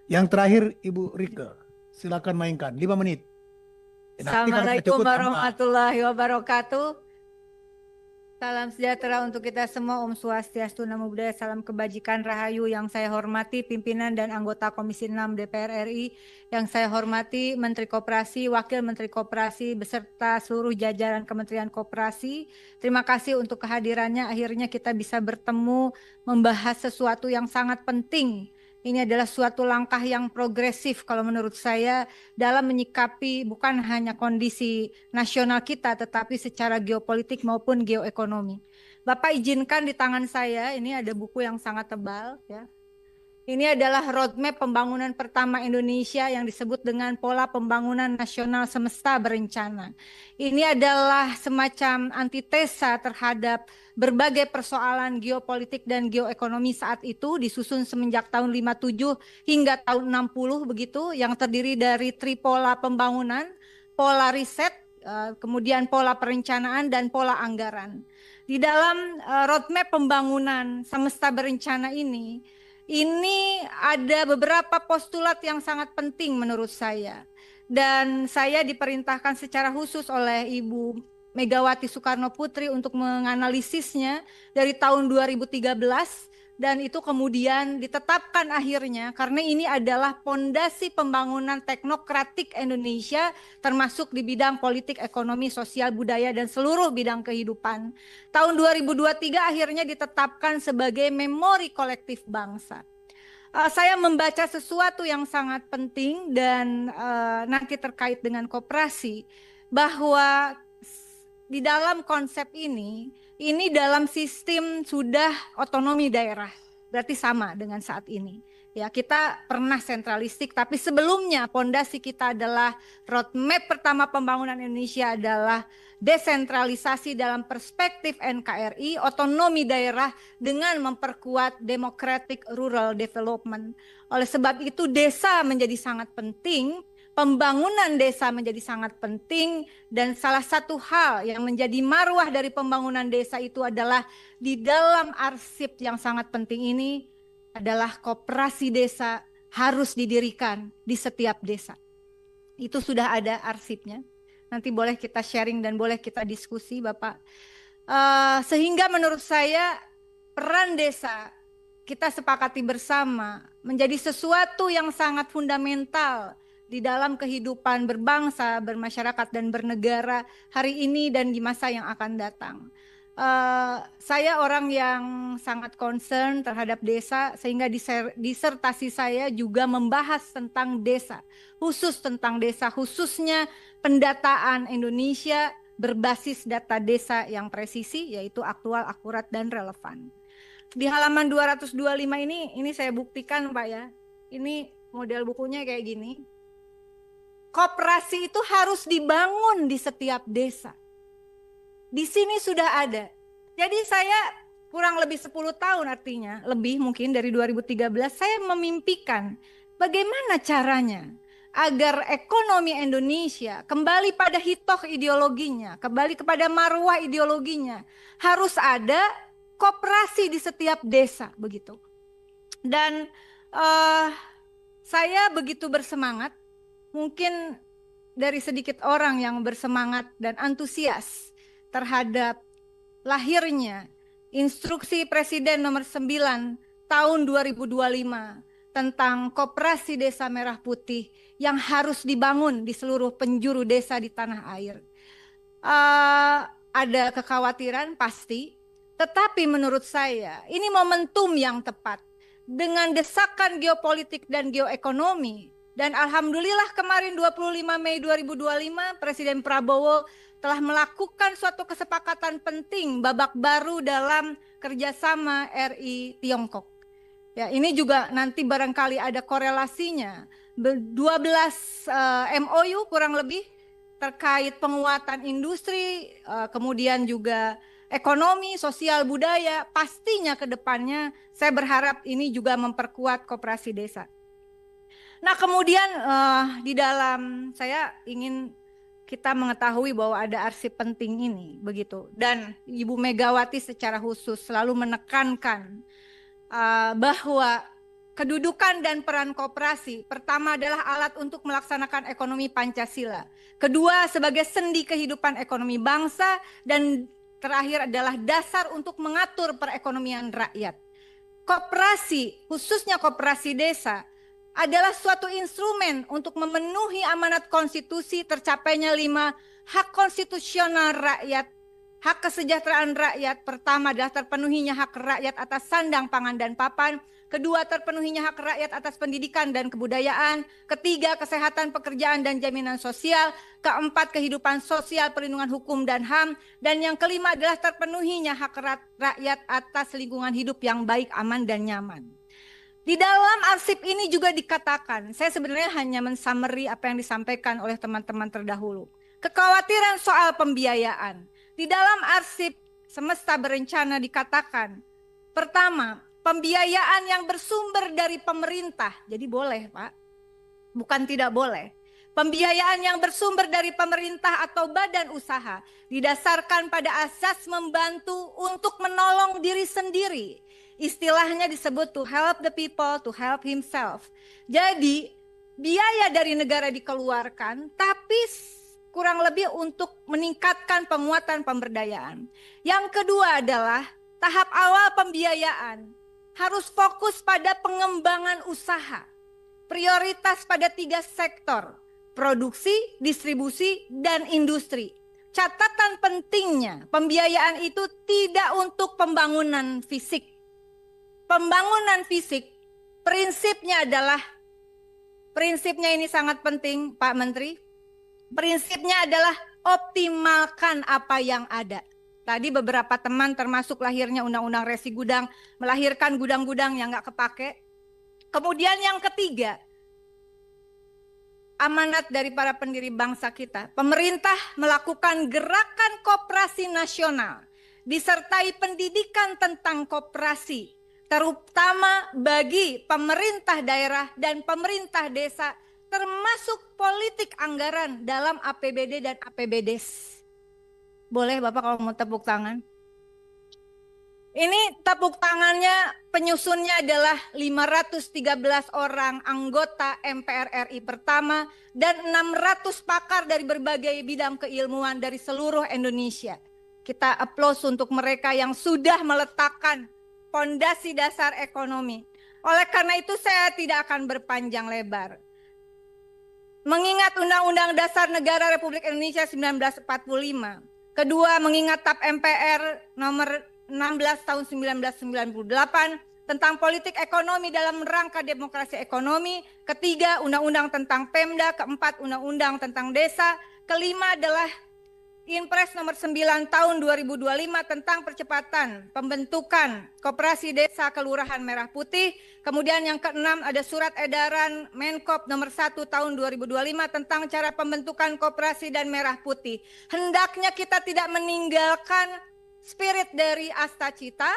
Yang terakhir Ibu Rike, silakan mainkan 5 menit. Nanti kalau tidak Assalamualaikum cukup tambah. warahmatullahi wabarakatuh. Salam sejahtera untuk kita semua. Om Swastiastu, Namo Buddhaya, salam kebajikan, rahayu. Yang saya hormati pimpinan dan anggota Komisi 6 DPR RI. Yang saya hormati Menteri Koperasi, Wakil Menteri Koperasi, beserta seluruh jajaran Kementerian Koperasi. Terima kasih untuk kehadirannya. Akhirnya kita bisa bertemu membahas sesuatu yang sangat penting. Ini adalah suatu langkah yang progresif kalau menurut saya dalam menyikapi bukan hanya kondisi nasional kita, tetapi secara geopolitik maupun geoekonomi. Bapak izinkan di tangan saya, ini ada buku yang sangat tebal, ya. Ini adalah roadmap pembangunan pertama Indonesia yang disebut dengan Pola Pembangunan Nasional Semesta Berencana. Ini adalah semacam antitesa terhadap berbagai persoalan geopolitik dan geoekonomi saat itu, disusun semenjak tahun 57 hingga tahun 60 begitu, yang terdiri dari tripola pembangunan, pola riset, kemudian pola perencanaan dan pola anggaran. Di dalam roadmap pembangunan semesta berencana ini ada beberapa postulat yang sangat penting menurut saya. Dan saya diperintahkan secara khusus oleh Ibu Megawati Soekarno Putri untuk menganalisisnya dari tahun 2013, dan itu kemudian ditetapkan akhirnya karena ini adalah pondasi pembangunan teknokratik Indonesia termasuk di bidang politik, ekonomi, sosial, budaya, dan seluruh bidang kehidupan. Tahun 2023 akhirnya ditetapkan sebagai memori kolektif bangsa. Saya membaca sesuatu yang sangat penting dan nanti terkait dengan koperasi, bahwa di dalam konsep ini dalam sistem sudah otonomi daerah, berarti sama dengan saat ini. Ya, kita pernah sentralistik, tapi sebelumnya pondasi kita adalah roadmap pertama pembangunan Indonesia adalah desentralisasi dalam perspektif NKRI, otonomi daerah dengan memperkuat democratic rural development. Oleh sebab itu desa menjadi sangat penting, pembangunan desa menjadi sangat penting, dan salah satu hal yang menjadi marwah dari pembangunan desa itu adalah di dalam arsip yang sangat penting ini adalah koperasi desa harus didirikan di setiap desa. Itu sudah ada arsipnya. Nanti boleh kita sharing dan boleh kita diskusi, Bapak. Sehingga menurut saya peran desa kita sepakati bersama menjadi sesuatu yang sangat fundamental di dalam kehidupan berbangsa, bermasyarakat, dan bernegara hari ini dan di masa yang akan datang. Saya orang yang sangat concern terhadap desa, sehingga disertasi saya juga membahas tentang desa, khusus tentang desa, khususnya pendataan Indonesia berbasis data desa yang presisi, yaitu aktual, akurat, dan relevan. Di halaman 225 ini saya buktikan, Pak, ya. Ini model bukunya kayak gini. Koperasi itu harus dibangun di setiap desa. Di sini sudah ada. Jadi saya kurang lebih 10 tahun, artinya lebih mungkin dari 2013, saya memimpikan bagaimana caranya agar ekonomi Indonesia kembali pada hitoh ideologinya, kembali kepada marwah ideologinya. Harus ada koperasi di setiap desa, begitu. Dan saya begitu bersemangat, mungkin dari sedikit orang yang bersemangat dan antusias terhadap lahirnya Instruksi Presiden nomor 9 tahun 2025 tentang Koperasi Desa Merah Putih yang harus dibangun di seluruh penjuru desa di tanah air. Ada kekhawatiran pasti, tetapi menurut saya ini momentum yang tepat dengan desakan geopolitik dan geoekonomi. Dan alhamdulillah kemarin 25 Mei 2025 Presiden Prabowo telah melakukan suatu kesepakatan penting babak baru dalam kerjasama RI Tiongkok. Ya, ini juga nanti barangkali ada korelasinya. 12 MOU kurang lebih terkait penguatan industri, kemudian juga ekonomi, sosial, budaya. Pastinya ke depannya saya berharap ini juga memperkuat koperasi desa. Nah, kemudian di dalam saya ingin kita mengetahui bahwa ada arsip penting ini, begitu. Dan Ibu Megawati secara khusus selalu menekankan bahwa kedudukan dan peran koperasi. Pertama adalah alat untuk melaksanakan ekonomi Pancasila. Kedua, sebagai sendi kehidupan ekonomi bangsa. Dan terakhir adalah dasar untuk mengatur perekonomian rakyat. Koperasi, khususnya koperasi desa, adalah suatu instrumen untuk memenuhi amanat konstitusi tercapainya 5 hak konstitusional rakyat. Hak kesejahteraan rakyat, pertama adalah terpenuhinya hak rakyat atas sandang, pangan, dan papan. Kedua, terpenuhinya hak rakyat atas pendidikan dan kebudayaan. Ketiga, kesehatan, pekerjaan, dan jaminan sosial. Keempat, kehidupan sosial, perlindungan hukum, dan HAM. Dan yang kelima adalah terpenuhinya hak rakyat atas lingkungan hidup yang baik, aman, dan nyaman. Di dalam arsip ini juga dikatakan, saya sebenarnya hanya mensummary apa yang disampaikan oleh teman-teman terdahulu. Kekhawatiran soal pembiayaan. Di dalam arsip semesta berencana dikatakan, pertama, pembiayaan yang bersumber dari pemerintah. Jadi boleh, Pak. Bukan tidak boleh. Pembiayaan yang bersumber dari pemerintah atau badan usaha didasarkan pada asas membantu untuk menolong diri sendiri. Istilahnya disebut to help the people, to help himself. Jadi biaya dari negara dikeluarkan, tapi kurang lebih untuk meningkatkan penguatan pemberdayaan. Yang kedua adalah tahap awal pembiayaan harus fokus pada pengembangan usaha. Prioritas pada 3 sektor, produksi, distribusi, dan industri. Catatan pentingnya, pembiayaan itu tidak untuk pembangunan fisik. Pembangunan fisik, prinsipnya ini sangat penting Pak Menteri. Prinsipnya adalah optimalkan apa yang ada. Tadi beberapa teman termasuk lahirnya Undang-Undang Resi Gudang, melahirkan gudang-gudang yang nggak kepake. Kemudian yang ketiga, amanat dari para pendiri bangsa kita. Pemerintah melakukan gerakan koperasi nasional, disertai pendidikan tentang koperasi, terutama bagi pemerintah daerah dan pemerintah desa, termasuk politik anggaran dalam APBD dan APBDes. Boleh Bapak kalau mau tepuk tangan? Ini tepuk tangannya penyusunnya adalah 513 orang anggota MPR RI pertama dan 600 pakar dari berbagai bidang keilmuan dari seluruh Indonesia. Kita aplaus untuk mereka yang sudah meletakkan fondasi dasar ekonomi. Oleh karena itu saya tidak akan berpanjang lebar. Mengingat Undang-Undang Dasar Negara Republik Indonesia 1945. Kedua, mengingat TAP MPR nomor 16 tahun 1998 tentang politik ekonomi dalam rangka demokrasi ekonomi. Ketiga, Undang-Undang tentang Pemda. Keempat, Undang-Undang tentang Desa. Kelima adalah Inpres nomor 9 tahun 2025 tentang percepatan pembentukan Koperasi Desa Kelurahan Merah Putih. Kemudian yang keenam ada surat edaran Menkop nomor 1 tahun 2025 tentang cara pembentukan koperasi dan merah putih. Hendaknya kita tidak meninggalkan spirit dari Astacita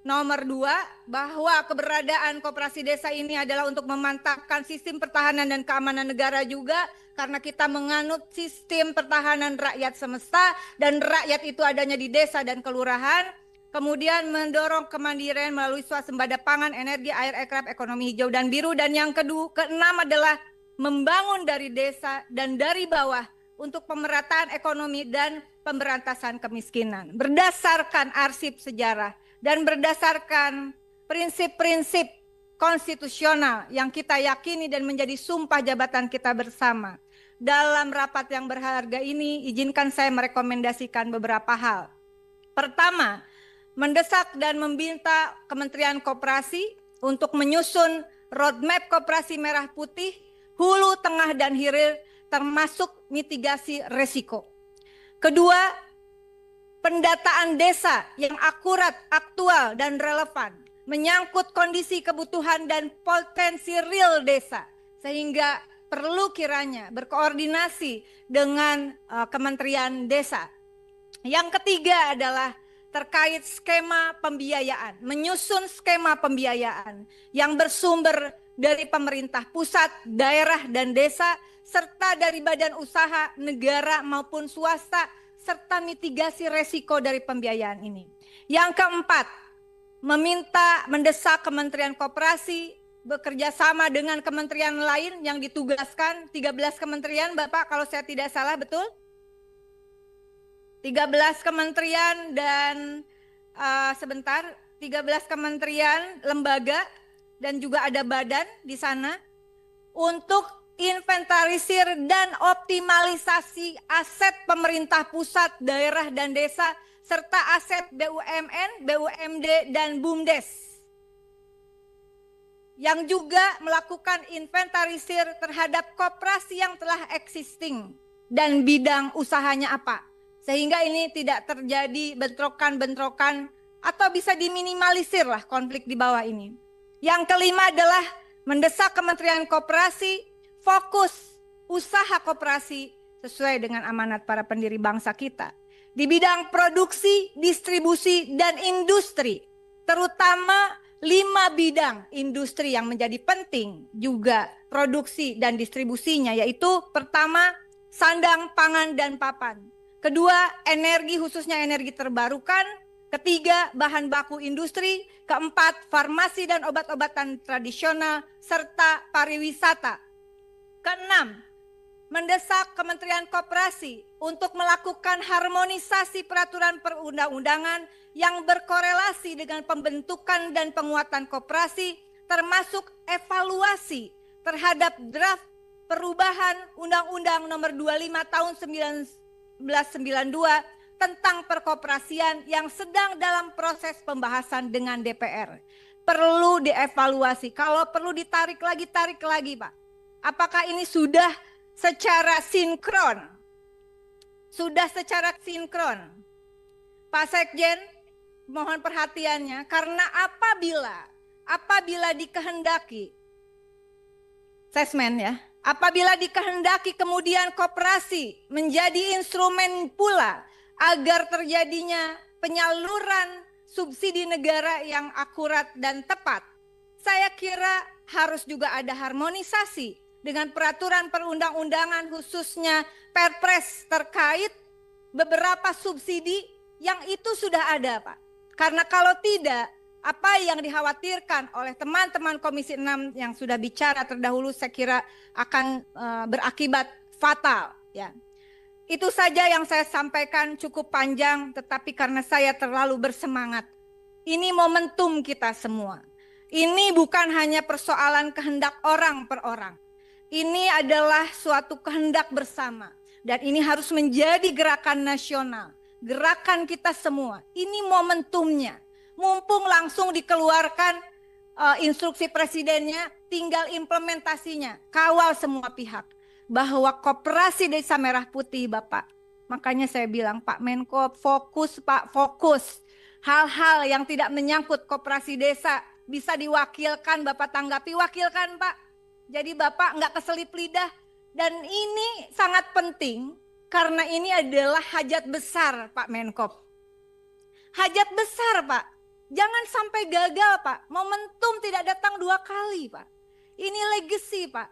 nomor 2 bahwa keberadaan koperasi desa ini adalah untuk memantapkan sistem pertahanan dan keamanan negara juga, karena kita menganut sistem pertahanan rakyat semesta dan rakyat itu adanya di desa dan kelurahan. Kemudian mendorong kemandirian melalui swasembada pangan, energi, air, aircraft, ekonomi hijau dan biru. Dan yang keenam adalah membangun dari desa dan dari bawah untuk pemerataan ekonomi dan pemberantasan kemiskinan. Berdasarkan arsip sejarah dan berdasarkan prinsip-prinsip konstitusional yang kita yakini dan menjadi sumpah jabatan kita bersama. Dalam rapat yang berharga ini, izinkan saya merekomendasikan beberapa hal. Pertama, mendesak dan meminta Kementerian Koperasi untuk menyusun roadmap koperasi merah putih, hulu, tengah, dan hilir, termasuk mitigasi resiko. Kedua, pendataan desa yang akurat, aktual, dan relevan, menyangkut kondisi kebutuhan dan potensi real desa, sehingga perlu kiranya berkoordinasi dengan Kementerian Desa. Yang ketiga adalah terkait skema pembiayaan, menyusun skema pembiayaan yang bersumber dari pemerintah pusat, daerah, dan desa, serta dari badan usaha, negara maupun swasta, serta mitigasi resiko dari pembiayaan ini. Yang keempat, mendesak Kementerian Koperasi bekerja sama dengan kementerian lain yang ditugaskan, 13 kementerian Bapak kalau saya tidak salah, betul? 13 kementerian dan sebentar, 13 kementerian, lembaga, dan juga ada badan di sana untuk inventarisir dan optimalisasi aset pemerintah pusat, daerah, dan desa, serta aset BUMN, BUMD, dan BUMDes. Yang juga melakukan inventarisir terhadap koperasi yang telah existing dan bidang usahanya apa. Sehingga ini tidak terjadi bentrokan-bentrokan atau bisa diminimalisir lah konflik di bawah ini. Yang kelima adalah mendesak Kementerian Koperasi fokus usaha koperasi sesuai dengan amanat para pendiri bangsa kita. Di bidang produksi, distribusi, dan industri, terutama 5 bidang industri yang menjadi penting juga produksi dan distribusinya, yaitu pertama, sandang, pangan, dan papan. Kedua, energi khususnya energi terbarukan. Ketiga, bahan baku industri. Keempat, farmasi dan obat-obatan tradisional, serta pariwisata. Keenam, mendesak Kementerian Koperasi untuk melakukan harmonisasi peraturan perundang-undangan yang berkorelasi dengan pembentukan dan penguatan koperasi, termasuk evaluasi terhadap draft perubahan Undang-Undang Nomor 25 Tahun 1992 tentang perkoperasian yang sedang dalam proses pembahasan dengan DPR. Perlu dievaluasi, kalau perlu ditarik lagi, tarik lagi, Pak. Apakah ini sudah secara sinkron? Sudah secara sinkron. Pak Sekjen, mohon perhatiannya, karena apabila dikehendaki, sesmen ya, apabila dikehendaki kemudian koperasi menjadi instrumen pula agar terjadinya penyaluran subsidi negara yang akurat dan tepat, saya kira harus juga ada harmonisasi dengan peraturan perundang-undangan, khususnya Perpres terkait beberapa subsidi yang itu sudah ada, Pak. Karena kalau tidak, apa yang dikhawatirkan oleh teman-teman Komisi 6 yang sudah bicara terdahulu, saya kira akan berakibat fatal, ya. Itu saja yang saya sampaikan, cukup panjang, tetapi karena saya terlalu bersemangat. Ini momentum kita semua. Ini bukan hanya persoalan kehendak orang per orang. Ini adalah suatu kehendak bersama. Dan ini harus menjadi gerakan nasional. Gerakan kita semua. Ini momentumnya. Mumpung langsung dikeluarkan instruksi presidennya, tinggal implementasinya. Kawal semua pihak. Bahwa koperasi Desa Merah Putih, Bapak. Makanya saya bilang, Pak Menko, fokus Pak, fokus. Hal-hal yang tidak menyangkut koperasi desa bisa diwakilkan, Bapak tanggapi, wakilkan Pak. Jadi Bapak nggak keselip lidah. Dan ini sangat penting karena ini adalah hajat besar Pak Menko. Hajat besar Pak. Jangan sampai gagal Pak. Momentum tidak datang 2 kali Pak. Ini legacy Pak.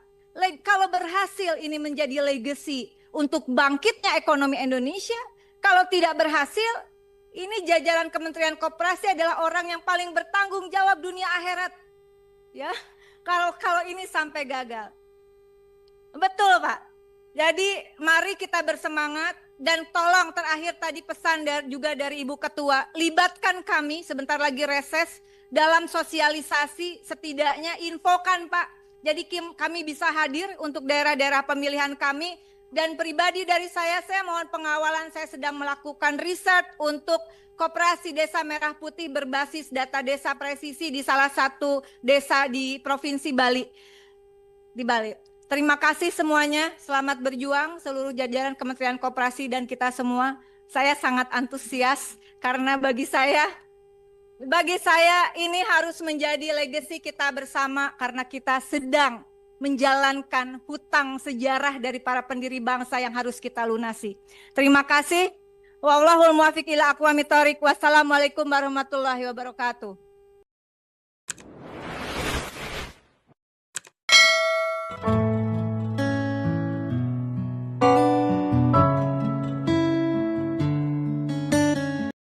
Kalau berhasil ini menjadi legacy untuk bangkitnya ekonomi Indonesia. Kalau tidak berhasil, ini jajaran Kementerian Koperasi adalah orang yang paling bertanggung jawab dunia akhirat. Ya. Kalau ini sampai gagal. Betul Pak. Jadi mari kita bersemangat dan tolong terakhir tadi pesan juga dari Ibu Ketua, libatkan kami sebentar lagi reses dalam sosialisasi, setidaknya infokan Pak. Jadi kami bisa hadir untuk daerah-daerah pemilihan kami. Dan pribadi dari saya mohon pengawalan, saya sedang melakukan riset untuk Koperasi Desa Merah Putih berbasis data desa presisi di salah satu desa di Provinsi Bali. Di Bali. Terima kasih semuanya, selamat berjuang seluruh jajaran Kementerian Koperasi dan kita semua. Saya sangat antusias karena bagi saya ini harus menjadi legacy kita bersama karena kita sedang menjalankan hutang sejarah dari para pendiri bangsa yang harus kita lunasi. Terima kasih. Wallahul muwaffiq ila aqwamit thoriq. Wassalamualaikum warahmatullahi wabarakatuh.